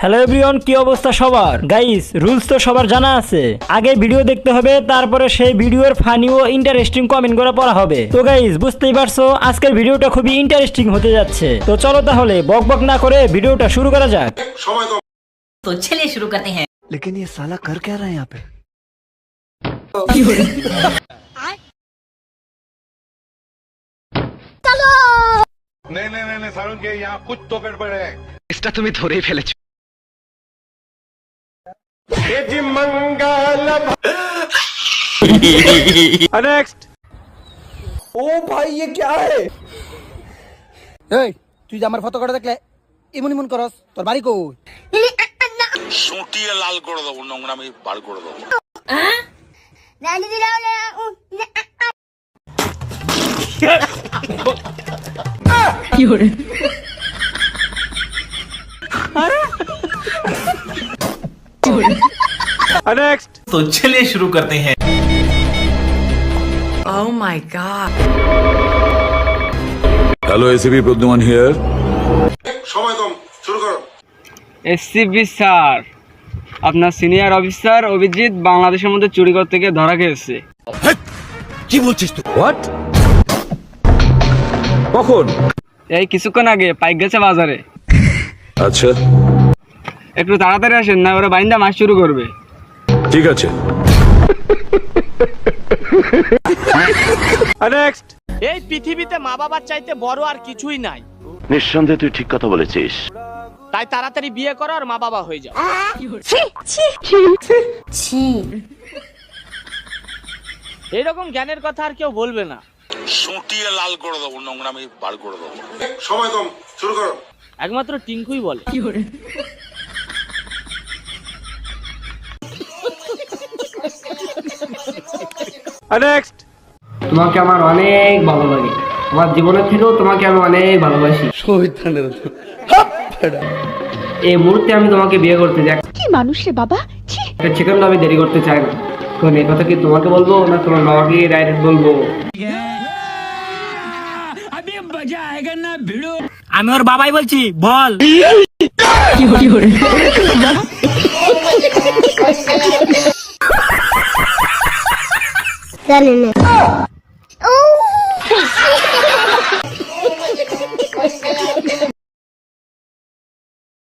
Hello everyone, কি অবস্থা সবার? গাইস, রুলস তো সবার জানা আছে। আগে ভিডিও দেখতে হবে, তারপরে সেই ভিডিওর ফানি ও ইন্টারেস্টিং কমেন্ট করে পড়া হবে। তো গাইস, বুঝতেই পারছো আজকের ভিডিওটা খুবই ইন্টারেস্টিং হতে যাচ্ছে। তো চলো তাহলে বক বক না করে ভিডিওটা শুরু করা যাক। तो चलिए शुरू करते हैं। लेकिन ये साला कर क्या रहा है यहाँ पे? नहीं सारुण के यहाँ कुछ तो गड़बड़ है। इसका तुम्हें धोरे ही फैले नेक्स्ट। ও ভাই ये क्या है? এই তুই যে আমার ফটো করে দেখলে ইমন ইমন করস, তোর বাড়ি কই? সুটিয়ে লাল করে দেবো, নোংরামি বার করে দেবো। नेक्स्ट। तो चलिए शुरू करते हैं। Oh my god. Hello ACP Pradyuman here. সময় কম, শুরু করো। এসসিপি স্যার, আপনার সিনিয়র অফিসার অভিজিৎ বাংলাদেশের মধ্যে চুরি করতে গিয়ে ধরা খেয়েছে। কি বলছিস তুই? হোয়াট? কখন? এই কিছুক্ষণ আগে পাইক গেছে বাজারে। আচ্ছা, একটু তাড়াতাড়ি আসেন, না ওরা বাইন্দা মাছ শুরু করবে। ঠিক আছে। নেক্সট। এই পৃথিবীতে মা বাবার চাইতে বড় আর কিছুই নাই। নিঃসন্দেহে তুই ঠিক কথা বলেছিস। তাই তাড়াতাড়ি বিয়ে করো আর মা বাবা হয়ে যাও। এরকম জ্ঞানের কথা আর কেউ বলবে না। সুটিয়ে লাল করে দেবো, নোংরামি বার করে দেবো। সময় কম, শুরু করো। একমাত্র টিঙ্কুই বলে। নেক্সট। তোমাকে আমার অনেক ভালো লাগে, আমার জীবনের থেকেও তোমাকে আমি অনেক ভালোবাসি। এই মুহূর্তে আমি তোমাকে বিয়ে করতে চাই। কি মানুষ রে বাবা? ছি। একটা সেকেন্ড আমি দেরি করতে চাই না। এখন এই কথা কি তোমাকে বলবো না তোমার বাবাকে ডাইরেক্ট বলবো? আমি ওর বাবাই বলছি, বল। জানি না।